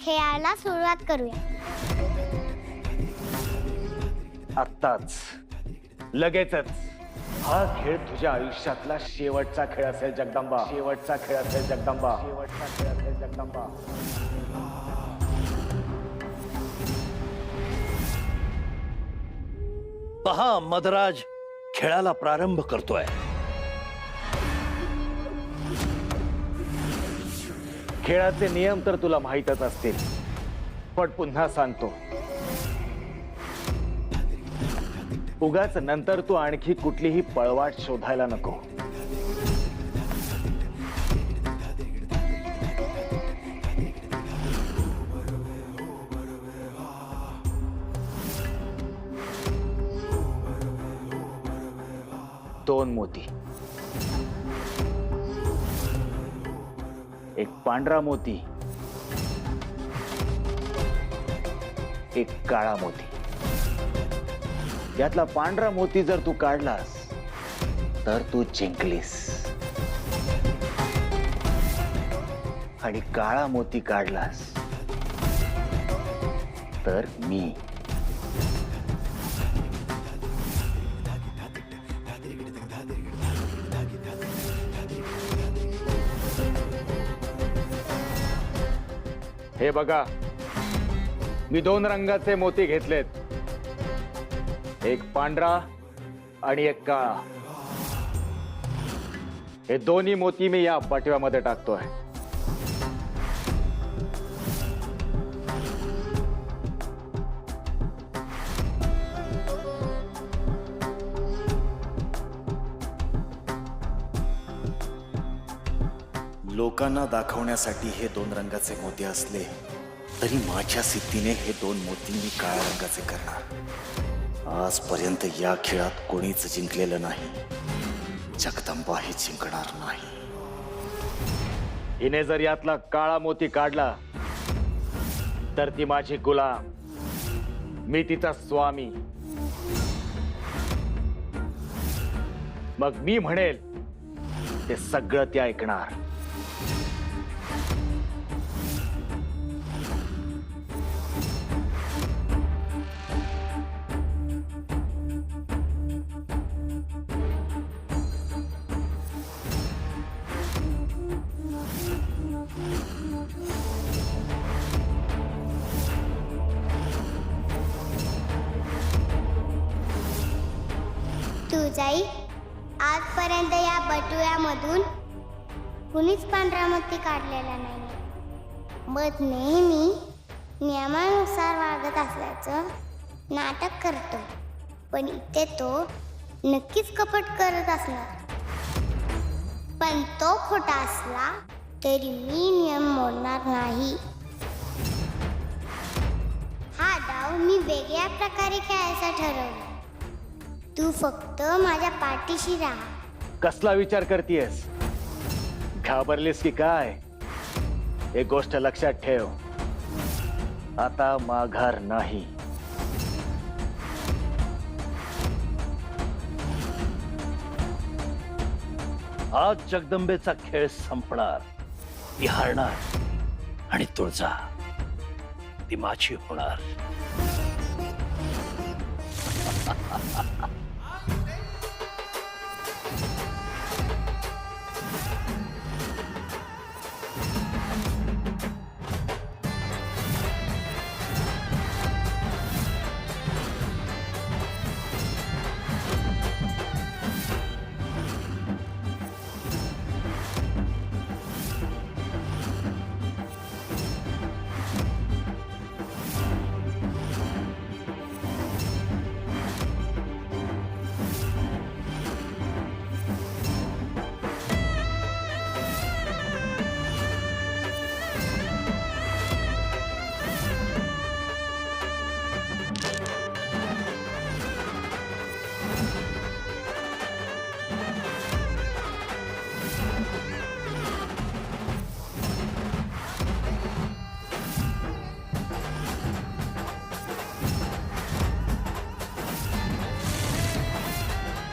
खेळायला सुरुवात करूया. आत्ताच, लगेचच. हा खेळ तुझ्या आयुष्यातला शेवटचा खेळ असेल जगदंबा. शेवटचा खेळ असेल जगदंबा. शेवटचा खेळ असेल जगदंबा. पहा, मदराज खेळाला प्रारंभ करतोय. खेळाचे नियम तर तुला माहीतच असतील, पण पुन्हा सांगतो, उगाच नंतर तू आणखी कुठलीही पळवाट शोधायला नको. दोन मोती, एक पांढरा मोती, एक काळा मोती. यातला पांढरा मोती जर तू काढलास तर तू जिंकलीस, आणि काळा मोती काढलास तर मी. हे बघा, मी दोन रंगाचे मोती घेतलेत, एक पांढरा आणि एक काळा. हे दोन्ही मोती मी या बटव्यामध्ये टाकतोय. लोकांना दाखवण्यासाठी हे दोन रंगाचे मोती असले तरी माझ्या सिद्धीने हे दोन मोती मी काळ्या रंगाचे करणार. आजपर्यंत या खेळात कोणीच जिंकलेलं नाही. जगदंबा हे जिंकणार नाही. हिने जर यातला काळा मोती काढला तर ती माझी गुलाम, मी तिचा स्वामी. मग मी म्हणेल ते सगळं ती ऐकणार. तुझाई, आजपर्यंत या बटव्यामधून कुणीच पांढरा मोती काढलेला नाही. मग नेहमी नियमानुसार वागत असल्याचं नाटक करतो, पण इथे तो नक्कीच कपट करत असणार. पण तो खोटा असला तरी मी नियम मोडणार नाही. हा डाव मी वेगळ्या प्रकारे खेळायचा ठरवला. तू फक्त माझ्या पाठीशी राहा. कसला विचार करतेयस? घाबरलीस की काय? एक गोष्ट लक्षात ठेव, आता माघार नाही. आज जगदंबेचा खेळ संपणार. ती हारणार आणि तुळजा ती माझी होणार.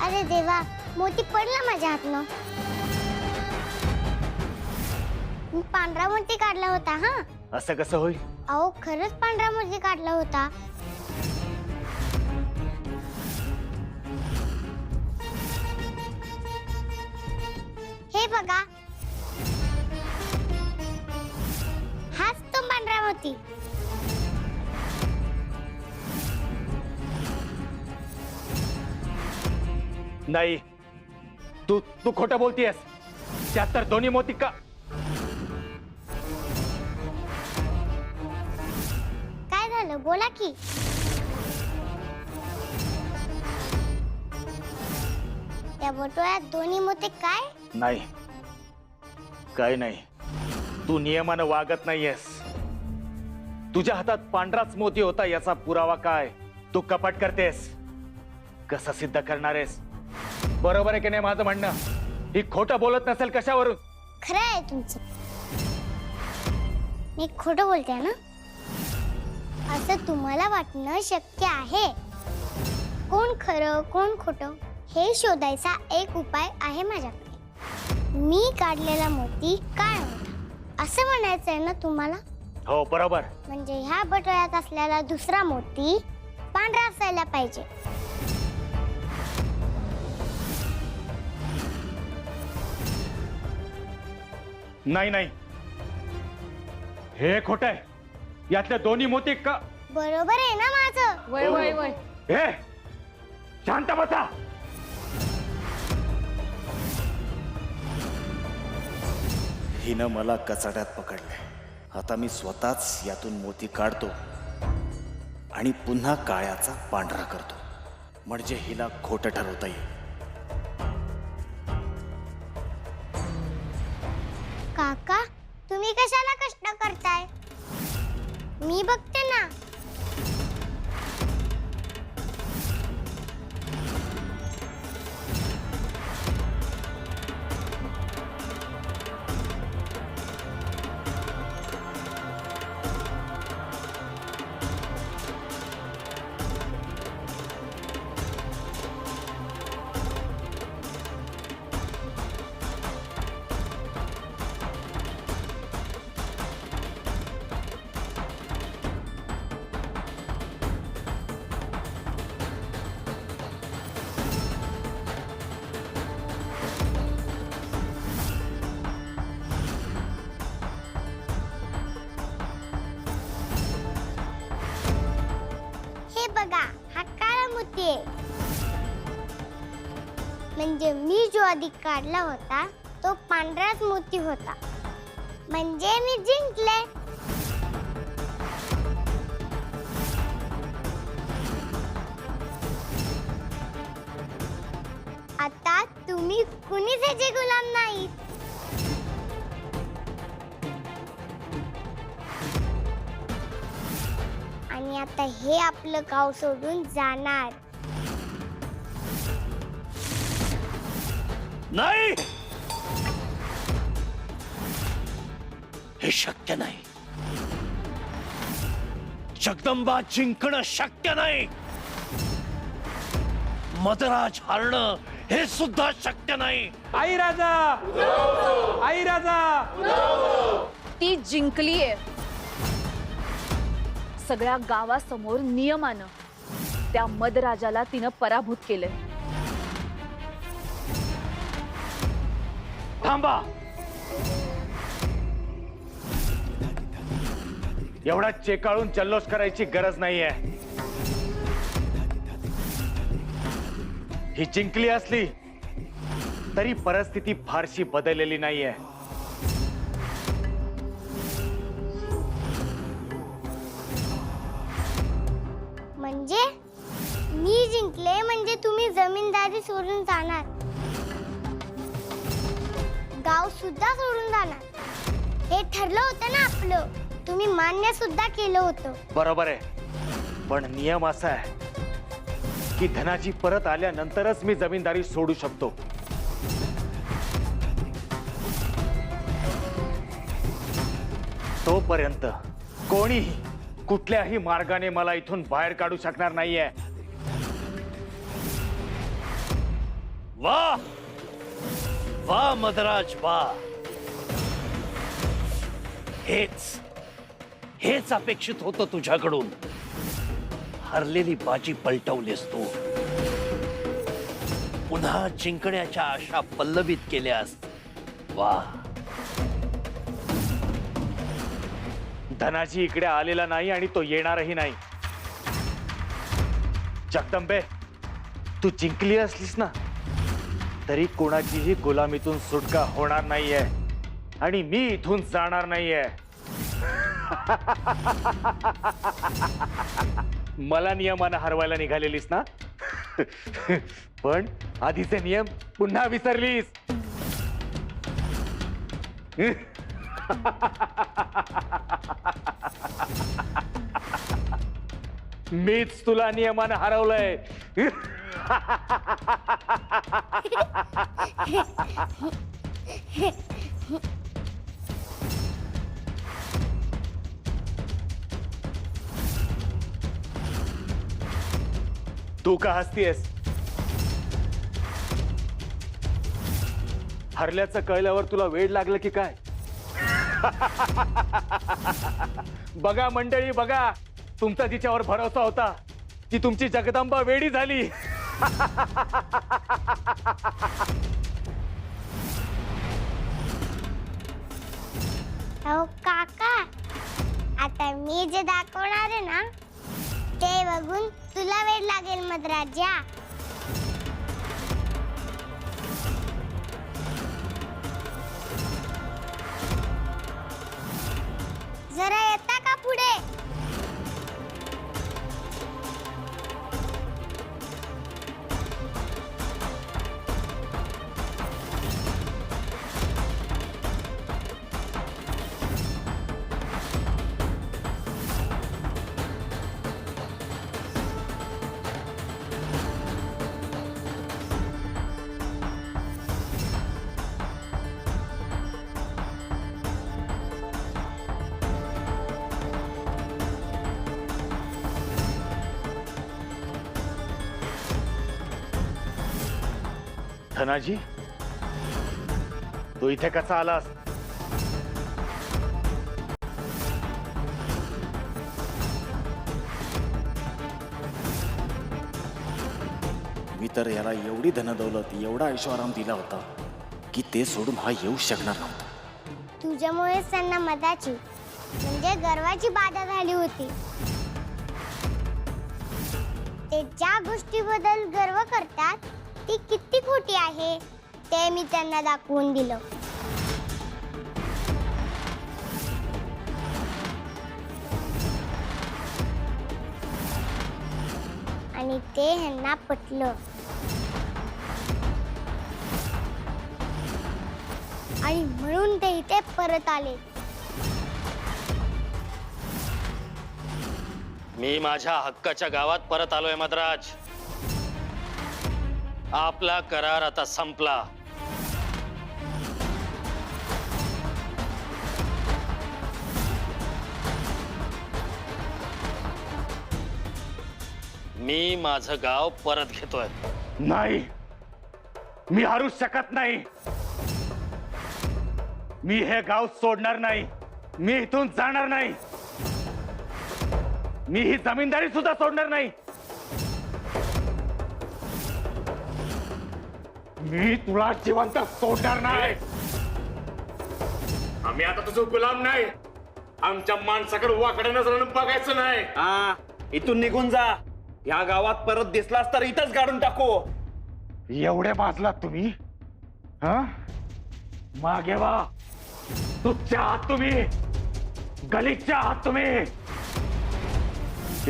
अरे देवा, मोती पडला माझ्या हातनं. मी पांढरा मोती काढला होता. हा, असं कसं होईल? अहो खरंच पांढरा मोती काढला होता. हे बघा, हाच तो पांढरा मोती. नाही, तू तू खोटं बोलतीयस. त्यात तर दोन्ही मोती का? काय झालं बोला की. त्या बटुळ्यात दोन्ही मोती काय? नाही, काय नाही. तू नियमानं वागत नाहीयेस. तुझ्या हातात पांढराच मोती होता याचा पुरावा काय? तू कपट करतेस. कसं सिद्ध करणारेस? बरोबर आहे की नाही माझं म्हणणं? ही खोटं बोलत नसेल कशावरून? खरं आहे तुमचं. मी खोटं बोलते ना? असं तुम्हाला वाटणं शक्य आहे. कोण खरं कोण खोटं हे शोधायचा एक उपाय आहे माझ्याकडे. मी काढलेला मोती काळा होता असं म्हणायचं आहे ना तुम्हाला? हो बरोबर. म्हणजे ह्या बटव्यात असलेला दुसरा मोती पांढरा असायला पाहिजे. नाही नाही, हे खोटं आहे. यातले दोन्ही मोती का? बरोबर आहे ना माझं? वय वय वय. हे शांत बसा. हिनं मला कचाट्यात पकडले. आता मी स्वतःच यातून मोती काढतो आणि पुन्हा काळ्याचा पांढरा करतो, म्हणजे हिला खोटं ठरवता येईल. काका, तुम्ही कशाला कष्ट करताय? मी बघते ना. हे बघा, हा काळा मोती आहे. म्हणजे मी जो आधी काढला होता तो पांढराच मोती होता. म्हणजे मी जिंकले. आता तुम्ही कुणीच ह्याचे गुलाम नाहीत. आणि आता हे आपलं गाव सोडून जाणार. नाही, हे शक्य नाही. जगदंबा जिंकणं शक्य नाही. मदराज हारणं हे सुद्धा शक्य नाही. आई राजा, आई राजा. ती जिंकलीये. सगळ्या गावासमोर नियमानं त्या मदराजाला तिनं पराभूत केलंय. थांबा. एवढा चेकाळून जल्लोष करायची गरज नाहीये. ही जिंकली असली तरी परिस्थिती फारशी बदललेली नाहीये. म्हणजे मी जिंकले म्हणजे तुम्ही जमीनदारी सोडून जाणार, गाव सुद्धा सोडून जाणार. हे ठरलं होतं ना आपलं. तुम्ही मान्य सुद्धा केलं होतं. बरोबर आहे, पण नियम असा आहे की धनाजी परत आल्यानंतरच मी जमीनदारी सोडू शकतो. तोपर्यंत कोणीही कुठल्याही मार्गाने मला इथून बाहेर काढू शकणार नाहीये. वाह वाह मदराज वाह. हेच अपेक्षित होतं तुझ्याकडून. हरलेली बाजी पलटवलीस तू. पुन्हा जिंकण्याच्या आशा पल्लवित केल्यास. वा. धनाजी इकडे आलेला नाही आणि तो येणारही नाही. जगदंबे, तू जिंकली असलीस ना तरी कोणाचीही गुलामीतून सुटका होणार नाहीये आणि मी इथून जाणार नाहीये. मला नियमानं हरवायला निघालेलीस ना, पण आधीचे नियम पुन्हा विसरलीस. मीच तुला नियमानं हरवलंय. तू का हसतीयस? हरल्याचं कळल्यावर तुला वेड लागलं की काय? बघा मंडळी, बघा, तुमचा जिच्यावर भरोसा होता ती तुमची जगदंबा वेडी झाली. अहो काका, आता मी जे दाखवणार आहे ना ते बघून तुला वेड लागेल मधराजा. जरा येता का पुढे? धनाजी, तू इथे कसा आलास? मी तर याला एवढी धनदौलत, एवढा ऐशोआराम दिला होता की ते सोडून हा येऊ शकणार नव्हता. तुझ्यामुळेच त्यांना मदाची म्हणजे गर्वाची बाधा झाली होती. ते ज्या गोष्टीबद्दल गर्व करतात ती किती खोटी आहे ते मी त्यांना दाखवून दिलं. आणि ते ह्यांना पटलं. आणि म्हणून ते इथे परत आले. मी माझ्या हक्काच्या गावात परत आलोय मद्राज. आपला करार आता संपला. मी माझं गाव परत घेतोय. नाही, मी हरू शकत नाही. मी हे गाव सोडणार नाही. मी इथून जाणार नाही. मी ही जमीनदारी सुद्धा सोडणार नाही. मी तुला जिवंत सोडणार नाही. आम्ही आता तुझं गुलाम नाही. आमच्या माणसाकडे वाकडं नजरेनं बघायचं नाही. हा, इथून निघून जा. या गावात परत दिसलास तर इथंच गाडून टाकू. एवढे बाजलात तुम्ही? हा, मागे वा. तुझच्या आहात तुम्ही, गलिच्च्या आहात तुम्ही.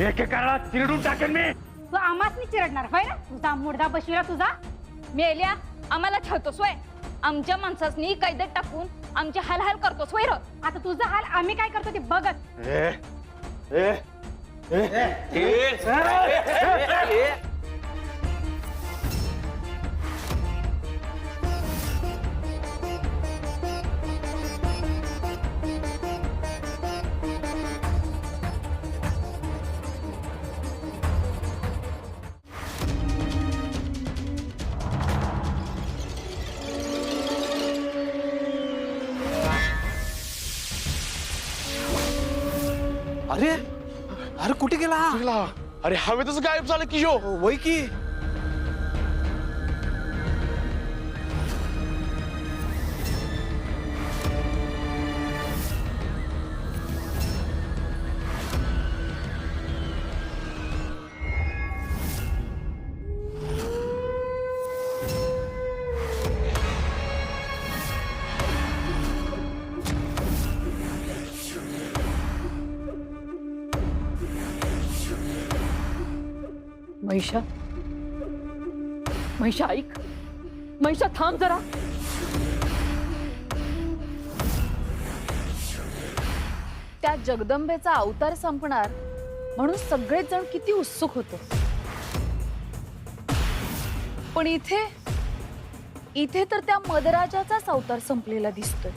एकेकाला चिरडून टाकेन मी. तू आम्हाच चिरडणार होय ना? तुझा मुर्दा बशिरा तुझा. मेल्या आम्हाला ठेवतोस वय. आमच्या माणसासनी कैदेत टाकून आमची हालहाल करतोस वय र. आता तुझा हाल आम्ही काय करतो ते बघत. ए, ए, ए, अरे कुठे गेला अरे हवेतच गायब झालं किशो. वय की महिषा, महिषा ऐक, महिषा थांब जरा. त्या जगदंबेचा अवतार संपणार म्हणून सगळेच जण किती उत्सुक होते. पण इथे इथे तर त्या मदराजाचाच अवतार संपलेला दिसतोय.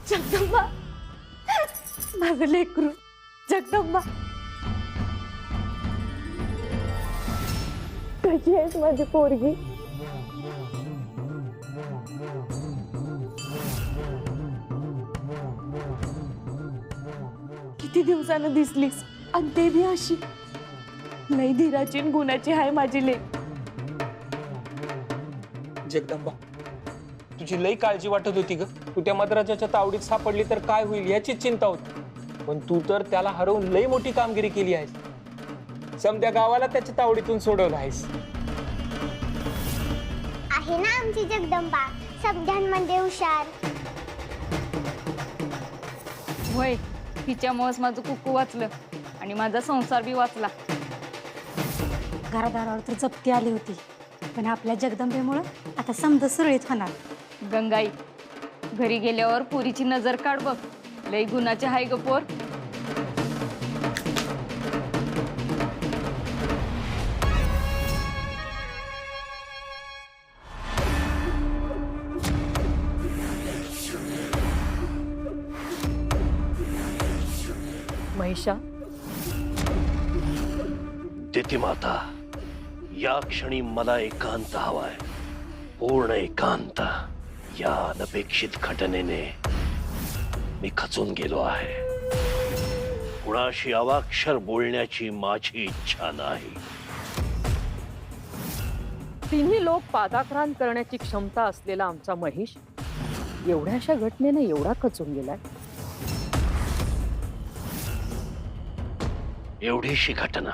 जगदंबा, माझं लेकरू जगदंबा, कशी आहेस माझी पोरगी? किती दिवसानं दिसलीस आणि ते बी अशी. लई धीराची आणि गुणाची आहे माझी लेक. जगदंबा, तुझी लई काळजी वाटत होती ग. तू त्या मद्राजाच्या तावडीत सापडली तर काय होईल याचीच चिंता होती. पण तू तर त्याला हरवून लई मोठी कामगिरी केली आहेस. समद्या गावाला त्याच्या तावडीतून सोडवलं आहेस. आहे ना आमची जगदंबा शब्दांमध्ये हुशार. होय, तिच्यामुळेच माझं कुकू वाचलं आणि माझा संसार बी वाचला. घरादारावर तर जप्ती आली होती, पण आपल्या जगदंबेमुळं आता समजा सुरळीत होणार. गंगाई, घरी गेल्यावर पुरीची नजर काढ बघ. लई गुणाचे हाय ग पोर. महिषा, देती माता, या क्षणी मला एकांत हवाय, पूर्ण एकांत. या अनपेक्षित घटनेने मी खचून गेलो आहे. कुणाशी अवाक्षर बोलण्याची माझी इच्छा नाही. तिन्ही लोक पादाक्रांत करण्याची क्षमता असलेला आमचा महिष एवढ्याशा घटनेने एवढा खचून गेलाय. एवढीशी घटना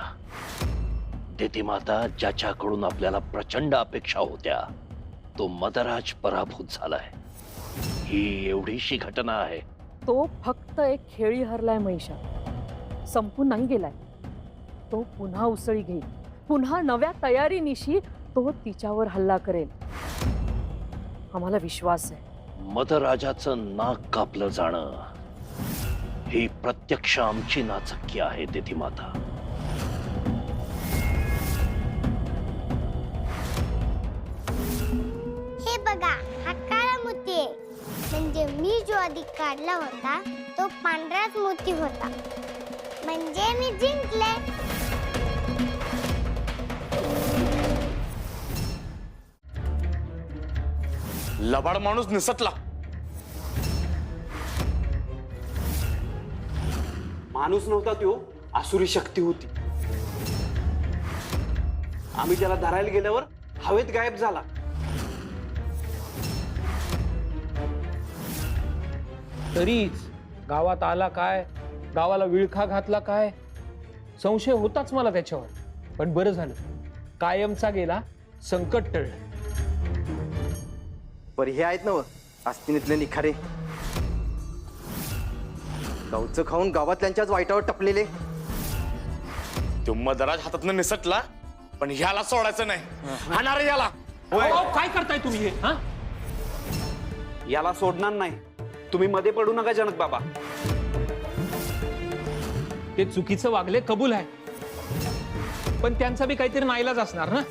देती माता, ज्याच्याकडून आपल्याला प्रचंड अपेक्षा होत्या तो मदराज पराभूत झालाय. ही एवढीशी घटना आहे. तो फक्त एक खेळी हरलाय महिषा, संपून नाही गेलाय. तो पुन्हा उसळी घेईल. पुन्हा नव्या तयारीनिशी तो तिच्यावर हल्ला करेल. आम्हाला विश्वास आहे. मदराजाचं नाक कापलं जाणं ही प्रत्यक्ष आमची नाचक्की आहे देती माता. हे बघा, हा काळा मोती आहे. म्हणजे मी जो आधी काढला होता तो पांढराच मोती होता. म्हणजे मी जिंकले. लबाड माणूस निसटला. माणूस नव्हता तो, आसुरी शक्ती होती. आम्ही त्याला धरायला गेल्यावर हवेत गायब झाला. तरीच गावात आला काय, गावाला विळखा घातला काय, संशय होताच मला त्याच्यावर. पण बरं झालं, कायमचा गेला, संकट टळलं. पर हे आहेत ना आस्तिनीतले निखारे, गावचं खाऊन गावातल्यांच्याच वाईटावर टपलेले. तो मदराज हातातनं निसटला, पण ह्याला सोडायचं नाही. हाणार याला. अहो, काय करताय तुम्ही हे? हा, याला सोडणार नाही. तुम्ही मध्ये पडू नका जनक बाबा. ते चुकीचं वागले कबूल आहे, पण त्यांचा बी काहीतरी नाईलाज असणार ना.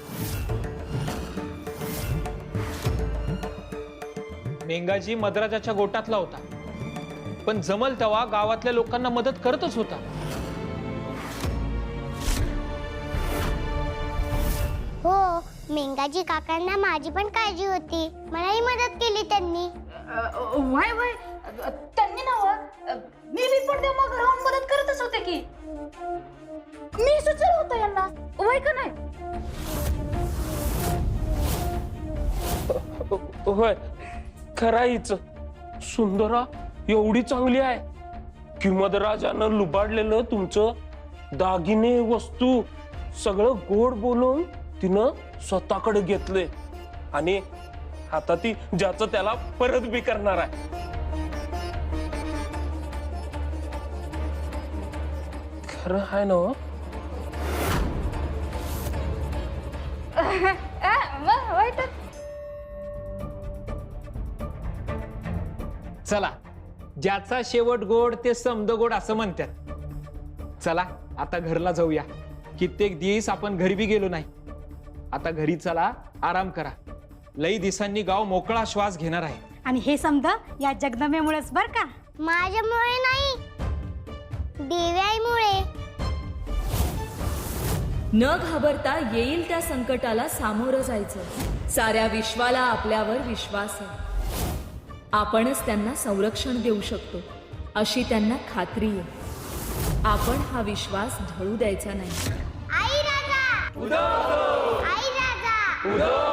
मेंगाजी मद्राजाच्या गोटातला होता, पण जमल तेव्हा गावातल्या लोकांना मदत करतच होता. हो, मेंगाजी काकांना माझी पण काळजी होती. मलाही मदत केली त्यांनी. वाय वाय, त्यांनी नाव मी पण तेव्हा घराहून मदत करतच होते की मी सुचलं होतं यांना वय का नाही. होय खराईच सुंदरा एवढी चांगली आहे की मदराजानं लुबाडलेलं तुमचं दागिने वस्तू सगळं गोड बोलून तिनं स्वतःकडे घेतले आणि आता ती ज्याचं त्याला परत बी करणार आहे. खरं आहे ना हो? चला ज्याचा शेवट गोड ते समद गोड असं म्हणतात. चला आता घरला जाऊया. कित्येक दिवस आपण घरी बी गेलो नाही. आता घरी चला आराम करा. लई दिवसांनी गाव मोकळा श्वास घेणार आहे. आणि हे समद या जगदंबेमुळेच बर का. माझ्यामुळे नाही, देव्याईमुळे. न घाबरता येईल त्या संकटाला सामोरं जायचं. साऱ्या विश्वाला आपल्यावर विश्वास आहे. आपणच त्यांना संरक्षण देऊ शकतो अशी त्यांना खात्री आहे. आपण हा विश्वास ढळू द्यायचा नाही. आई राजा, आई राजा.